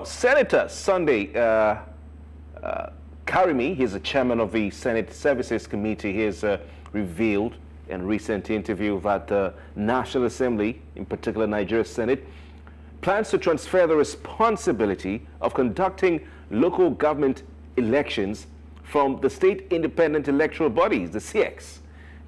Senator Sunday Karimi, he's the chairman of the Senate Services Committee. He has revealed in a recent interview that the National Assembly, in particular Nigeria's Senate, plans to transfer the responsibility of conducting local government elections from the state independent electoral bodies, the CX,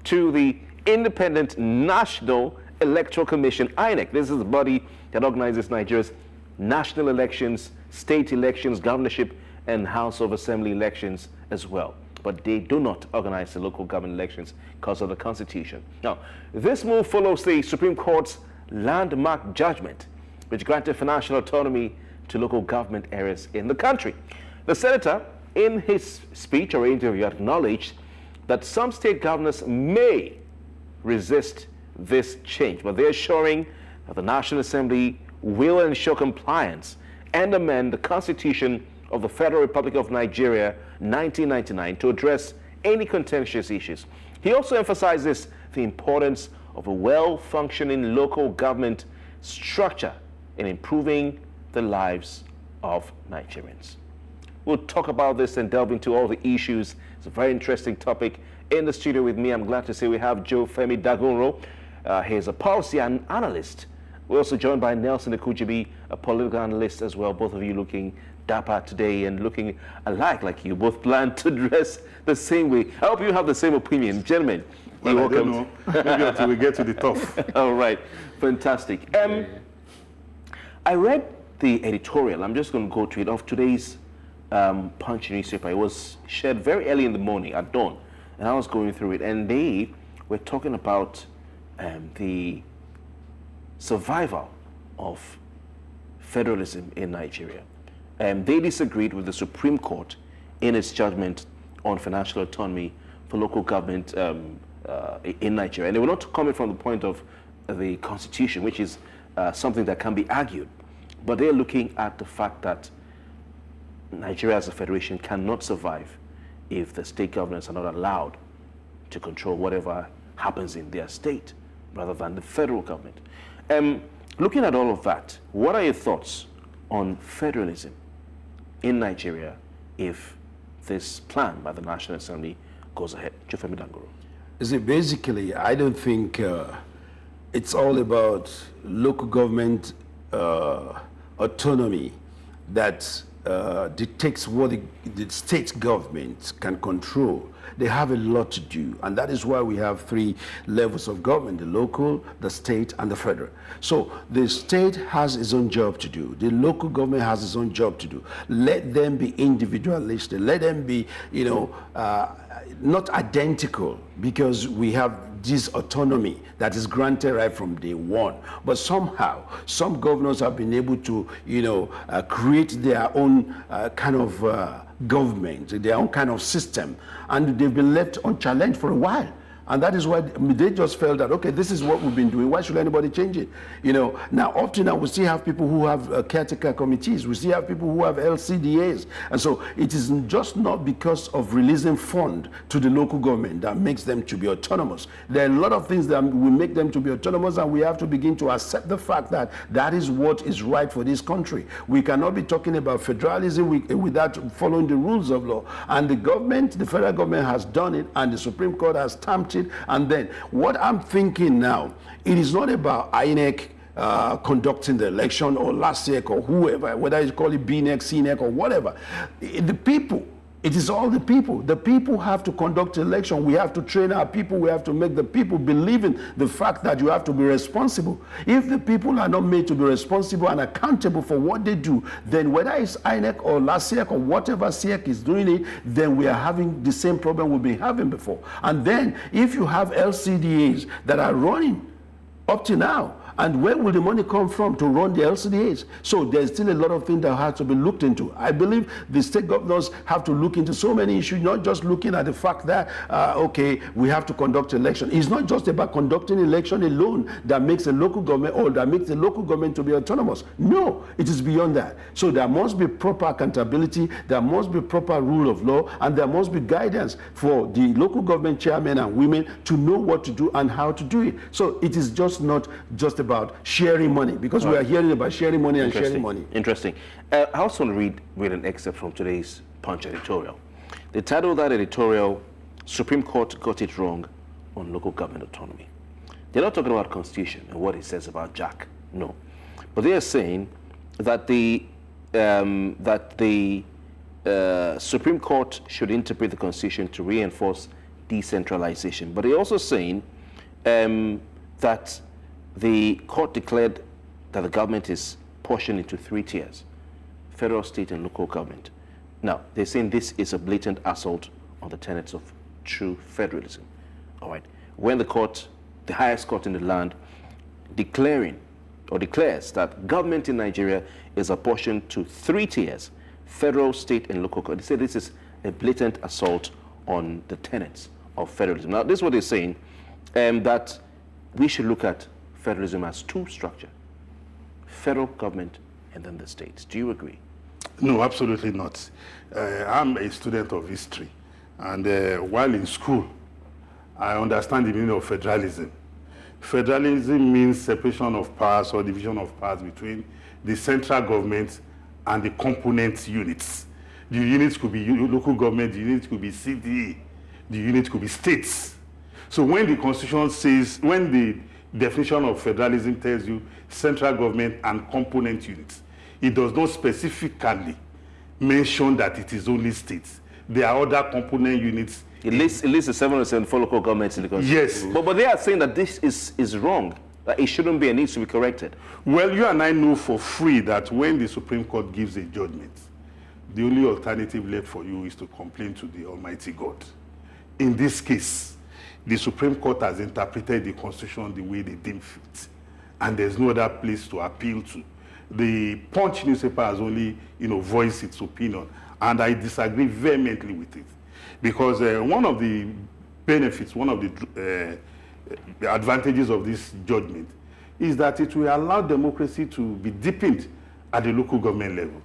to the Independent National Electoral Commission, INEC. This is the body that organizes Nigeria's national elections, state elections, governorship, and House of Assembly elections as well. But they do not organize the local government elections because of the Constitution. Now, this move follows the Supreme Court's landmark judgment, which granted financial autonomy to local government areas in the country. The senator, in his speech or interview, acknowledged that some state governors may resist this change, but they're assuring that the National Assembly will ensure compliance and amend the Constitution of the Federal Republic of Nigeria 1999 to address any contentious issues. He also emphasizes the importance of a well-functioning local government structure in improving the lives of Nigerians. We'll talk about this and delve into all the issues. It's a very interesting topic. In the studio with me, I'm glad to say we have Joe Femi-Dagunro. He's a policy analyst. We're also joined by Nelson Ekujumi, a political analyst as well. Both of you looking dapper today and looking alike, like you both plan to dress the same way. I hope you have the same opinion. Gentlemen, well, you're welcome. I don't know. Maybe until we get to the tough. All right. Fantastic. I read the editorial. I'm just going to go to it of today's Punch newspaper. It was shared very early in the morning at dawn, and I was going through it, and they were talking about the survival of federalism in Nigeria. They disagreed with the Supreme Court in its judgment on financial autonomy for local government in Nigeria. And they were not coming from the point of the Constitution, which is something that can be argued, but they're looking at the fact that Nigeria as a federation cannot survive if the state governments are not allowed to control whatever happens in their state rather than the federal government. Looking at all of that, what are your thoughts on federalism in Nigeria if this plan by the National Assembly goes ahead? Joe Femi-Dagunro. See, basically, I don't think it's all about local government autonomy that dictates what the state government can control. They have a lot to do, and that is why we have three levels of government: the local, the state, and the federal. So the state has its own job to do. The local government has its own job to do. Let them be individualistic. Let them be, not identical, because we have this autonomy that is granted right from day one. But somehow, some governors have been able to, create their own kind of government, their own kind of system, and they've been left unchallenged for a while. And that is why they just felt that, okay, this is what we've been doing. Why should anybody change it? Now up to now, we still have people who have caretaker committees. We still have people who have LCDAs. And so it is just not because of releasing fund to the local government that makes them to be autonomous. There are a lot of things that will make them to be autonomous, and we have to begin to accept the fact that that is what is right for this country. We cannot be talking about federalism without following the rules of law. And the government, the federal government has done it, and the Supreme Court has stamped it. And then what I'm thinking now, it is not about INEC conducting the election, or LASEC, or whoever, whether you call it BNEC, CNEC, or whatever. The people, it is all the people. The people have to conduct the election. We have to train our people. We have to make the people believe in the fact that you have to be responsible. If the people are not made to be responsible and accountable for what they do, then whether it's INEC or LASEC or whatever SEC is doing it, then we are having the same problem we've been having before. And then if you have LCDAs that are running up to now, and where will the money come from to run the LCDAs? So there's still a lot of things that have to be looked into. I believe the state governors have to look into so many issues, not just looking at the fact that, okay, we have to conduct election. It's not just about conducting election alone that makes a local government, or that makes the local government to be autonomous. No, it is beyond that. So there must be proper accountability, there must be proper rule of law, and there must be guidance for the local government chairmen and women to know what to do and how to do it. So it is just not just about about sharing money, because we are hearing about sharing money and sharing money. Interesting. I also want to read an excerpt from today's Punch editorial. The title of that editorial, Supreme Court got it wrong on local government autonomy. They're not talking about Constitution and what it says about Jack, no. But they are saying that the Supreme Court should interpret the Constitution to reinforce decentralization. But they're also saying that the court declared that the government is portioned into 3 tiers: federal, state, and local government. Now, they're saying this is a blatant assault on the tenets of true federalism. All right. When the court, the highest court in the land, declares that government in Nigeria is apportioned to 3 tiers: federal, state, and local government. They say this is a blatant assault on the tenets of federalism. Now, this is what they're saying, that we should look at federalism as 2 structures: federal government and then the states. Do you agree? No, absolutely not. I'm a student of history, and while in school, I understand the meaning of federalism. Federalism means separation of powers or division of powers between the central government and the component units. The units could be local government, the units could be city, the units could be states. So when the Constitution says, when the definition of federalism tells you central government and component units, it does not specifically mention that it is only states. There are other component units. It lists the 774 local governments in the Constitution. Yes. But they are saying that this is wrong, that it shouldn't be and needs to be corrected. Well, you and I know for free that when the Supreme Court gives a judgment, the only alternative left for you is to complain to the Almighty God. In this case, the Supreme Court has interpreted the Constitution the way they deem fit, and there's no other place to appeal to. The Punch newspaper has only, voiced its opinion, and I disagree vehemently with it, because one of the benefits, one of the advantages of this judgment is that it will allow democracy to be deepened at the local government level.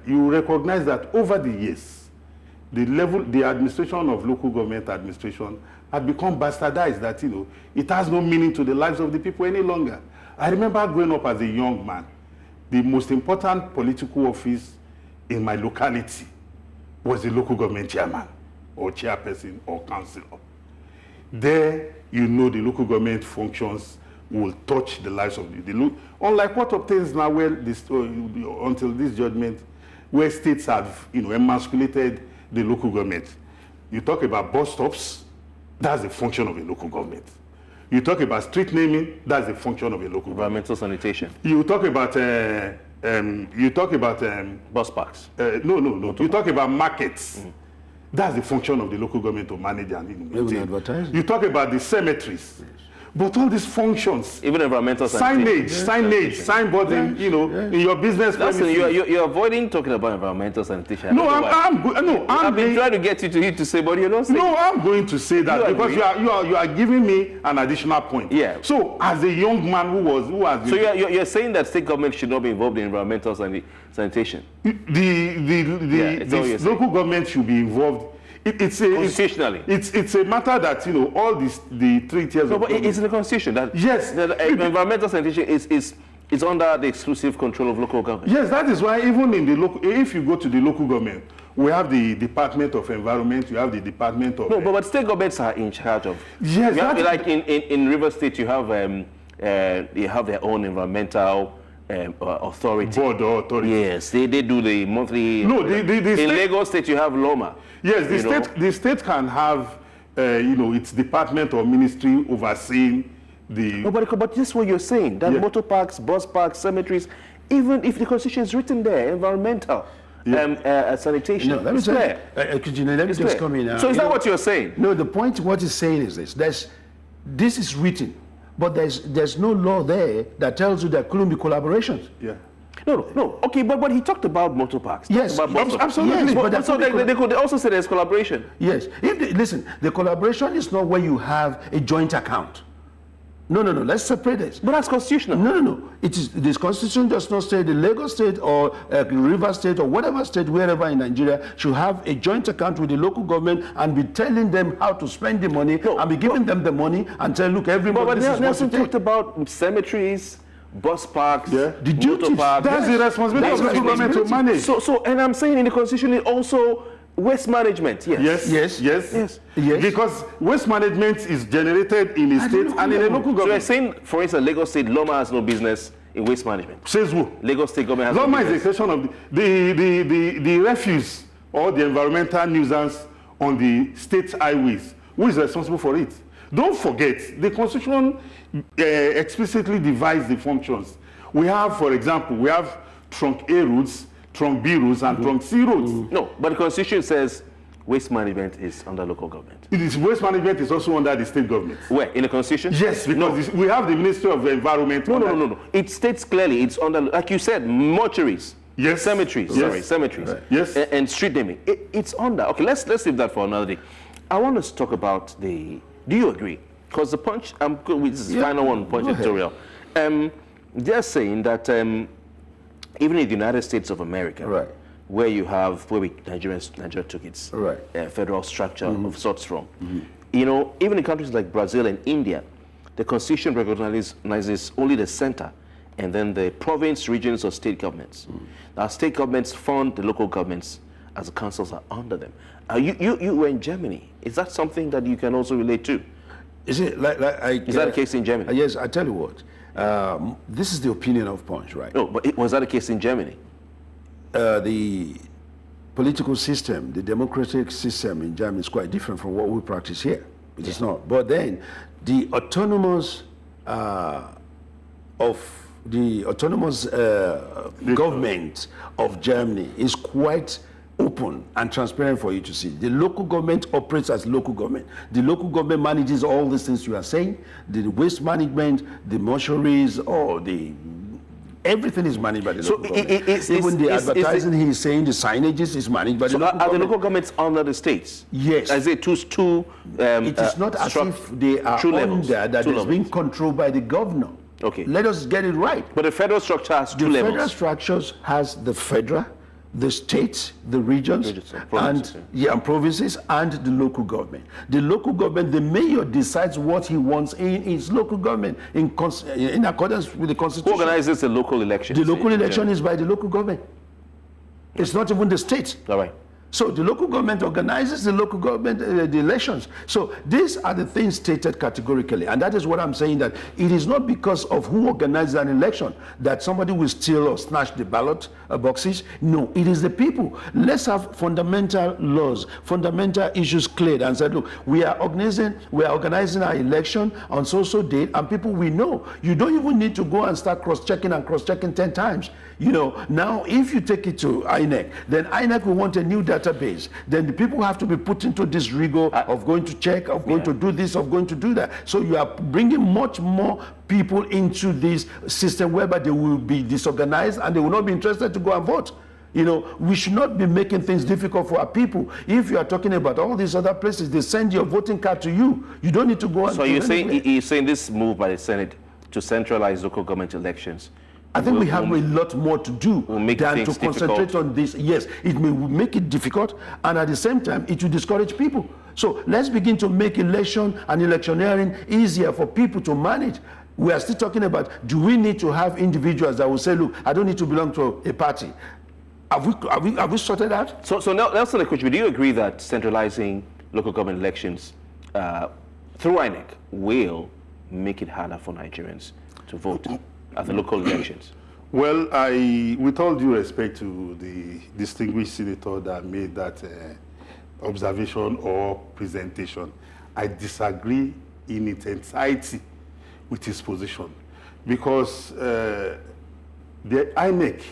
You recognize that over the years, the administration of local government administration had become bastardized, that it has no meaning to the lives of the people any longer. I remember growing up as a young man, the most important political office in my locality was the local government chairman or chairperson or councillor. There, the local government functions will touch the lives of the unlike what obtains now, where until this judgment, where states have emasculated the local government. You talk about bus stops, that's a function of a local government. You talk about street naming, that's a function of a local environmental sanitation. You talk about bus parks. No. You talk about markets. That's the function of the local government to manage and maintain. You talk about the cemeteries. Yes. But all these functions, even environmental sanitation, signboarding, in your business premises. You're avoiding talking about environmental sanitation. No, I've been trying to get you to say, but you're not saying. No, I'm going to say that because you are giving me an additional point. Yeah. So as a young man who has. So you're saying that state government should not be involved in environmental sanitation. The local government should be involved. Constitutionally, it's a matter that all the 3 tiers. No, but it's in the Constitution that yes, environmental sanitation is under the exclusive control of local government. Yes, that is why even in the local, if you go to the local government, we have the Department of Environment, you have the Department of. No, but state governments are in charge of. Yes, like in River State, you have their own environmental. Authority. Board or authority. Yes, they do the monthly. No, in Lagos State you have Loma. Yes, the state can have its department or ministry overseeing the. No, but this is what you're saying. That motor parks, bus parks, cemeteries, even if the Constitution is written there, environmental. Sanitation. No, let me say, let me just come in now. So is that what you're saying? No, the point what he's saying is this. This is written. But there's no law there that tells you there couldn't be collaborations. Yeah. No. Okay, but he talked about motor parks. Yes, absolutely. Yes, so they could also say there's collaboration. Yes. Listen, the collaboration is not where you have a joint account. No. Let's separate this. But that's constitutional. No. It is, this constitution does not say the Lagos State or River State or whatever state, wherever in Nigeria, should have a joint account with the local government and be telling them how to spend the money and be giving them the money and tell, look, everybody, But this is what Nelson you take. talked about cemeteries, bus parks, The duties. motor parks. That's the responsibility of the government to manage. So, and I'm saying in the constitution it also waste management. Yes. Because waste management is generated in a state and in a local So you're government. saying, for instance, Lagos State, Loma has no business in waste management. Says who? Lagos State government has Loma no is a business. question of the refuse or the environmental nuisance on the state highways. Who is responsible for it? Don't forget, the Constitution explicitly divides the functions. We have, for example, we have trunk A roads, trunk B roads, and trunk C roads. No, but the constitution says waste management is under local government. It is waste management is also under the state government. Where? In the constitution? Yes, because we have the Ministry of the Environment. No. It states clearly it's under, like you said, mortuaries. Yes. Cemeteries. Yes. Sorry, cemeteries. Right. Yes. And street naming. It's under. Okay, let's leave that for another day. I want us to talk about the. Do you agree? Because the punch. I'm good with this final one. Punch editorial. They're saying that even in the United States of America, Right. where you have Nigeria took its Right. federal structure of sorts from. You know, even in countries like Brazil and India, the constitution recognizes only the center and then the province, regions, or state governments. Now, state governments fund the local governments as the councils are under them. You were in Germany. Is that something that you can also relate to? Is it Is that the case in Germany? Yes, I tell you what. This is the opinion of Punch, right? No, but was that the case in Germany? The political system, the democratic system in Germany is quite different from what we practice here. It is not. But then the autonomous government of Germany is quite open and transparent for you to see. The local government operates as local government. The local government manages all these things you are saying, the waste management, the mortuaries, everything is managed by the local government. Even the advertising he's saying, the signages is managed by the local government. Are the local governments under the states? Yes. As it is not as if they are under that is being controlled by the governor. Okay. Let us get it right. But the federal structure has two The levels. federal structures has the federal, the states, the regions, and provinces, and the local government. The local government, the mayor decides what he wants in his local government in accordance with the constitution. Who organizes the local elections? The local election is by the local government. It's not even the state. All right. So the local government organizes the local government the elections. So these are the things stated categorically, and that is what I'm saying, that it is not because of who organizes an election that somebody will steal or snatch the ballot boxes. No, it is the people. Let's have fundamental laws, fundamental issues cleared, and said, look, we are organizing our election on so date, and people we know. You don't even need to go and start cross-checking 10 times. You know, now if you take it to INEC, then INEC will want a new database. Then the people have to be put into this rigor of going to check, of going to do this, of going to do that. So you are bringing much more people into this system whereby they will be disorganized and they will not be interested to go and vote. You know, we should not be making things difficult for our people. If you are talking about all these other places, they send your voting card to you. You don't need to go and So you're saying this move by the Senate to centralize local government elections, I think we have a lot more to do than to concentrate on this. Yes, it may make it difficult, and at the same time, it will discourage people. So let's begin to make election and electioneering easier for people to manage. We are still talking about, do we need to have individuals that will say, look, I don't need to belong to a party. Have we sorted out? So Nelson Ekujumi, do you agree that centralizing local government elections through INEC will make it harder for Nigerians to vote at the local elections? Well, with all due respect to the distinguished senator that made that observation or presentation, I disagree in its entirety with his position, because the INEC,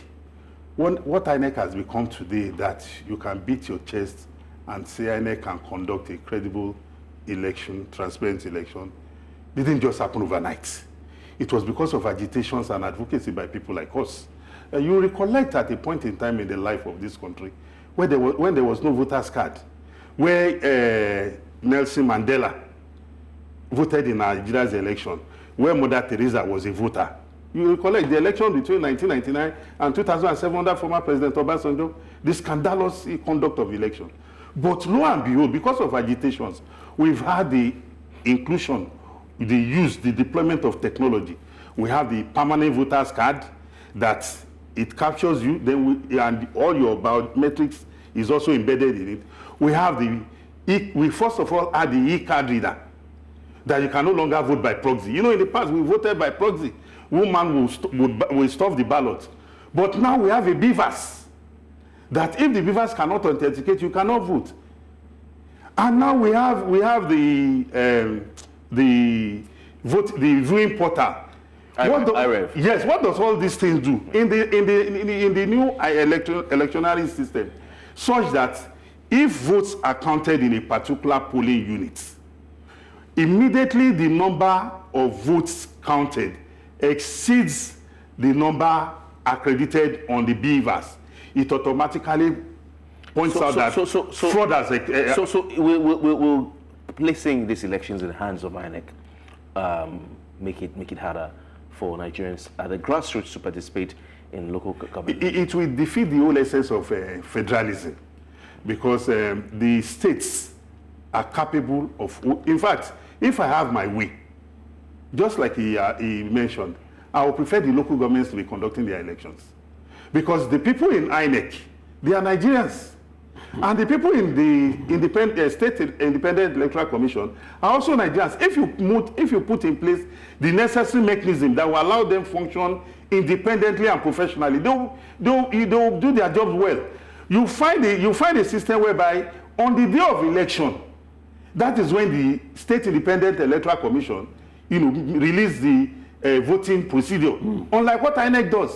what INEC has become today, that you can beat your chest and say INEC can conduct a credible election, transparent election, didn't just happen overnight. It was because of agitations and advocacy by people like us. You recollect at a point in time in the life of this country when there was no voter's card, where Nelson Mandela voted in Nigeria's election. where Mother Teresa was a voter. You recollect the election between 1999 and 2007 under former President Obasanjo, the scandalous conduct of election. But lo and behold, because of agitations, we've had the inclusion, the use, the deployment of technology. We have the permanent voters card that it captures you, then and all your biometrics is also embedded in it. We have we first of all had the e-card reader that you can no longer vote by proxy. You know, in the past we voted by proxy. Woman will stuff the ballot. But now we have a BVAS that if the BVAS cannot authenticate, you cannot vote. And now we have the viewing portal. Yes, what does all these things do in the new electoral system, such that if votes are counted in a particular polling unit, immediately the number of votes counted exceeds the number accredited on the BVAS, it automatically points out that fraud has... So we'll placing these elections in the hands of INEC make it harder for Nigerians at the grassroots to participate in local government? It will defeat the whole essence of federalism, because the states are capable of... In fact, if I have my way, just like he mentioned, I would prefer the local governments to be conducting their elections. Because the people in INEC, they are Nigerians. And the people in the State Independent Electoral Commission are also Nigerians. If you put in place the necessary mechanism that will allow them function independently and professionally, they'll do their jobs well. You find a system whereby on the day of election, that is when the State Independent Electoral Commission, release the voting procedure, unlike what INEC does.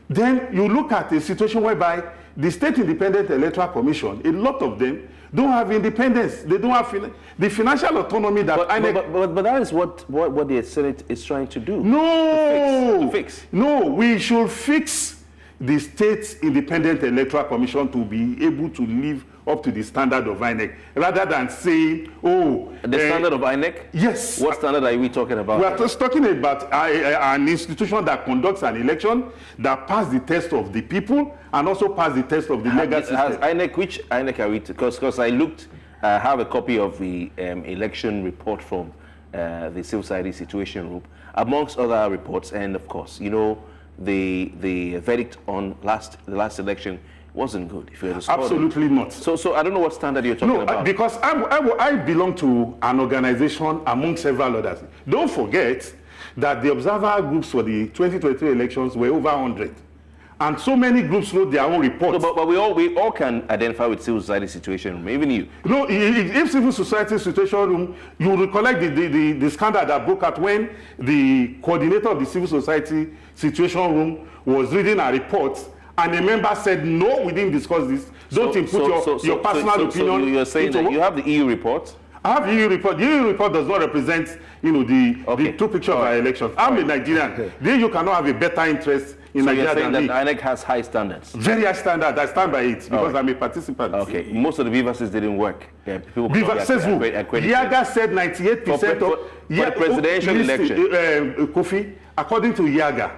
Then you look at a situation whereby the State Independent Electoral Commission, a lot of them don't have independence. They don't have the financial autonomy that INEC... But that is what the Senate is trying to do. No! To fix. No, we should fix the State Independent Electoral Commission to be able to live up to the standard of INEC, rather than saying, the standard of INEC? Yes. What standard are we talking about? We are just talking about an institution that conducts an election, that passes the test of the people, and also passes the test of the legal system. Has INEC, which INEC are we? Because I looked, I have a copy of the election report from the Civil Society Situation Group, amongst other reports, and of course, the verdict on the last election wasn't good. If you absolutely not. So I don't know what standard you're talking about. Because I belong to an organization among several others. Don't forget that the observer groups for the 2023 elections were over 100, and so many groups wrote their own reports. No, but we all can identify with civil society situation room, even you. If civil society situation room, you will recollect the scandal that broke out when the coordinator of the civil society situation room was reading a report, and a member said, no, we didn't discuss this. Don't input your personal opinion. So you're saying that you have the EU report? I have the EU report. The EU report does not represent, the two pictures of our elections. I'm a Nigerian. Okay. The EU cannot have a better interest in Nigeria than me. So you're saying that INEC has high standards? Very high standard. I stand by it because I'm a participant. Okay. Most of the BVASs didn't work. BVAS says who? Yaga said 98% for the presidential election. Kofi, according to Yaga,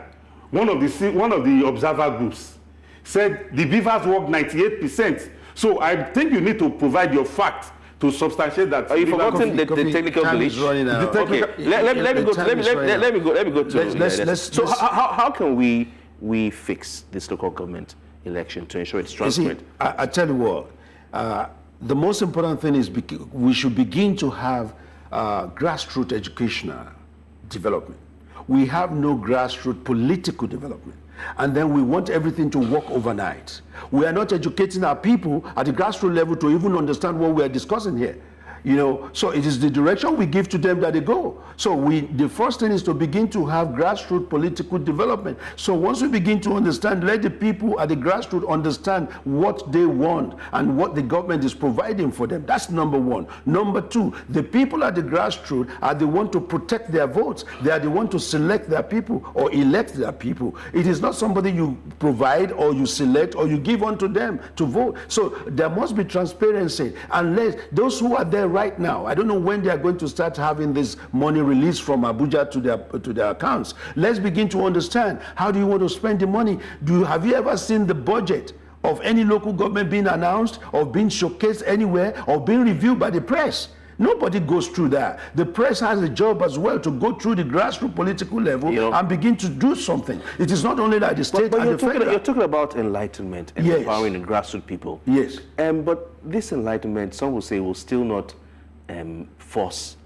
one of the observer groups, said the BVAS worked 98%. So I think you need to provide your facts to substantiate that. Are you forgotten the technical glitch? Okay, let me go to. So how can we fix this local government election to ensure it's transparent? I tell you what, the most important thing is we should begin to have grassroots educational development. We have no grassroots political development. And then we want everything to work overnight. We are not educating our people at the grassroots level to even understand what we are discussing here. So it is the direction we give to them that they go. So the first thing is to begin to have grassroots political development. So once we begin to understand, let the people at the grassroots understand what they want and what the government is providing for them. That's number one. Number two, the people at the grassroots are the one to protect their votes. They are the one to select their people or elect their people. It is not somebody you provide or you select or you give unto them to vote. So there must be transparency, and let those who are there right now. I don't know when they are going to start having this money released from Abuja to their accounts. Let's begin to understand, how do you want to spend the money? Have you ever seen the budget of any local government being announced or being showcased anywhere or being reviewed by the press? Nobody goes through that. The press has a job as well to go through the grassroots political level and begin to do something. It is not only that the state and the federal. You're talking about enlightenment and empowering the grassroots people. Yes. But this enlightenment, some will say, will still not force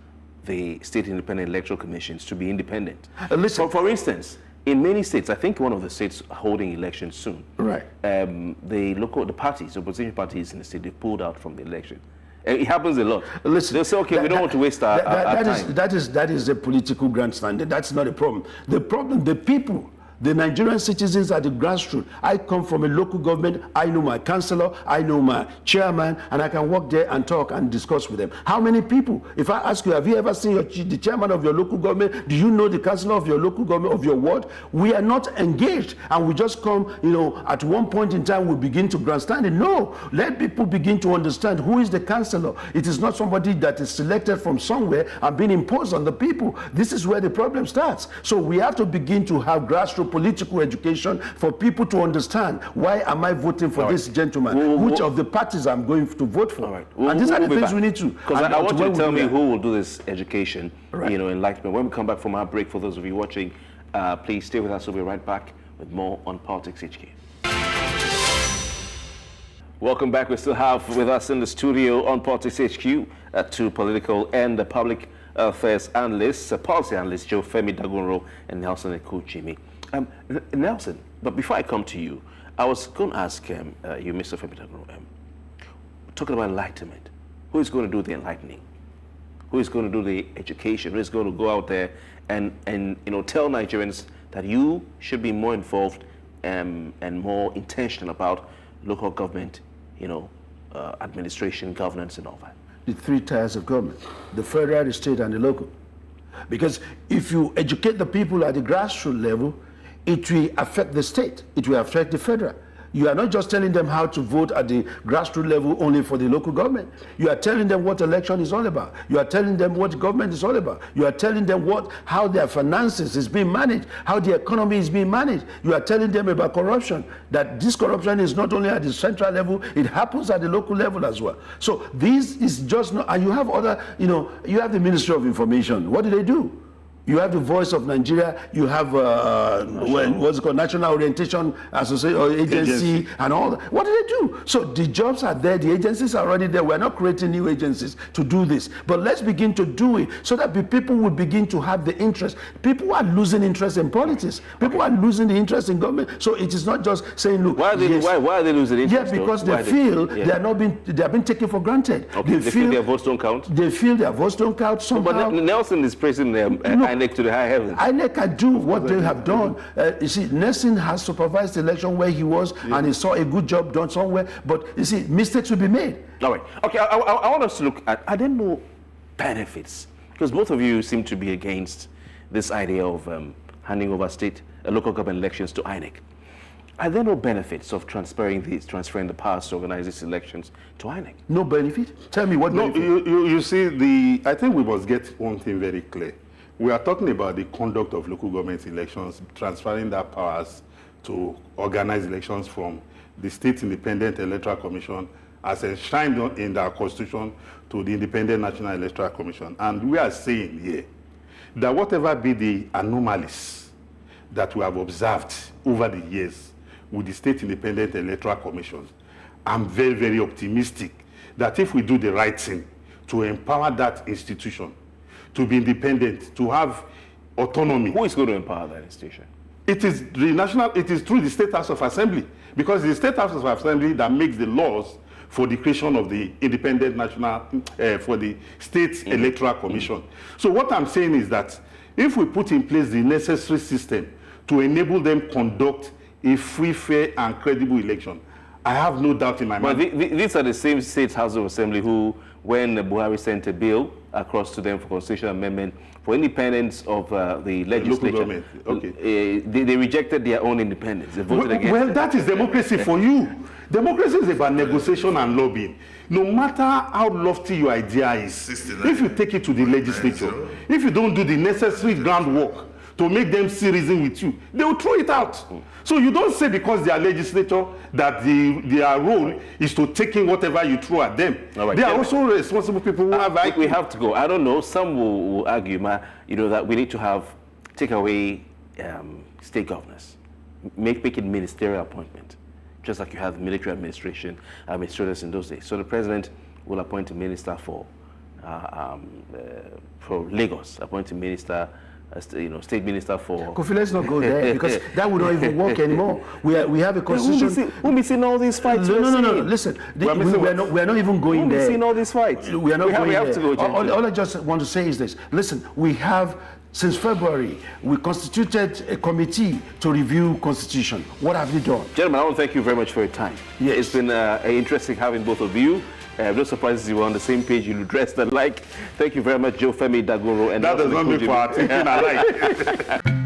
the state independent electoral commissions to be independent. Listen. For instance, in many states, I think one of the states holding elections soon, right? The parties, opposition parties in the state, they pulled out from the election. It happens a lot. Listen, they'll say, okay, we don't want to waste our time. That is a political grandstanding. That's not a problem. The problem, the people, the Nigerian citizens at the grassroots. I come from a local government. I know my councillor, I know my chairman, and I can walk there and talk and discuss with them. How many people? If I ask you, have you ever seen the chairman of your local government? Do you know the councillor of your local government, of your ward? We are not engaged, and we just come, at one point in time we begin to grandstand it. No, let people begin to understand who is the councillor. It is not somebody that is selected from somewhere and being imposed on the people. This is where the problem starts. So we have to begin to have grassroots political education for people to understand, why am I voting for this gentleman? Which of the parties I'm going to vote for? Right. And these are the things we need to. Because I want you to tell me who will do this education, enlightenment. When we come back from our break, for those of you watching, please stay with us. We'll be right back with more on Politics HQ. Welcome back. We still have with us in the studio on Politics HQ two political and public affairs analysts, policy analysts, Joe Femi-Dagunro and Nelson Ekujumi. Nelson, but before I come to you, I was going to ask you, Mr. Femi-Dagunro, talking about enlightenment. Who is going to do the enlightening? Who is going to do the education? Who is going to go out there and tell Nigerians that you should be more involved and more intentional about local government, administration, governance, and all that? The three tiers of government: the federal, the state, and the local. Because if you educate the people at the grassroots level, it will affect the state, it will affect the federal. You are not just telling them how to vote at the grassroots level only for the local government. You are telling them what election is all about. You are telling them what government is all about. You are telling them how their finances is being managed, how the economy is being managed. You are telling them about corruption, that this corruption is not only at the central level, it happens at the local level as well. So this is just not, and you have other, you have the Ministry of Information. What do they do? You have the Voice of Nigeria, you have what's it called, National Orientation Association or Agency and all that. What do they do? So the jobs are there, the agencies are already there. We're not creating new agencies to do this. But let's begin to do it so that people will begin to have the interest. People are losing interest in politics. People are losing the interest in government. So it is not just saying, look, why are they losing interest? Yeah, because they feel they are being taken for granted. Okay, they feel their votes don't count? They feel their votes don't count somehow. But Nelson is praising them. INEC to the high heavens. INEC can do what they have done. You see, Nelson has supervised the election where he was, and he saw a good job done somewhere. But you see, mistakes will be made. All right. Okay, I want us to look at, are there no benefits? Because both of you seem to be against this idea of handing over local government elections to INEC. Are there no benefits of transferring the powers to organize these elections to INEC? No benefit? Tell me what benefit. You see, I think we must get one thing very clear. We are talking about the conduct of local government elections, transferring that powers to organize elections from the State Independent Electoral Commission as enshrined in our Constitution to the Independent National Electoral Commission. And we are saying here that whatever be the anomalies that we have observed over the years with the State Independent Electoral Commission, I'm very, very optimistic that if we do the right thing to empower that institution to be independent, to have autonomy. Who is going to empower that institution? It is through the State House of Assembly, because it's the State House of Assembly that makes the laws for the creation of the independent for the State Electoral Commission. So what I'm saying is that if we put in place the necessary system to enable them conduct a free, fair, and credible election, I have no doubt in my mind. But these are the same State House of Assembly who, when Buhari sent a bill across to them for constitutional amendment for independence of the legislature, okay. They rejected their own independence. They voted against it. Well, that is democracy for you. Democracy is about negotiation and lobbying. No matter how lofty your idea is, if you take it to the legislature, if you don't do the necessary groundwork to make them see reason with you, they will throw it out. So you don't say because they are legislature that their role is to take in whatever you throw at them. Right. They are also responsible people who have IQ. We have to go. I don't know. Some will argue, that we need to take away state governors, make it ministerial appointment, just like you have military administrators in those days. So the president will appoint a minister for Lagos, appoint a minister. State minister for... Kofi, let's not go there because that would not even work anymore. We have a constitution... We'll be seeing all these fights. No. Listen, we're not even going there. We'll be seeing all these fights. We are not going there. We have to go, all I just want to say is this. Listen, we have... Since February, we constituted a committee to review constitution. What have you done? Gentlemen, I want to thank you very much for your time. Yes. It's been interesting having both of you. No surprises you were on the same page, you dressed alike. Thank you very much, Joe Femi-Dagunro. And that does not make for our thinking alike.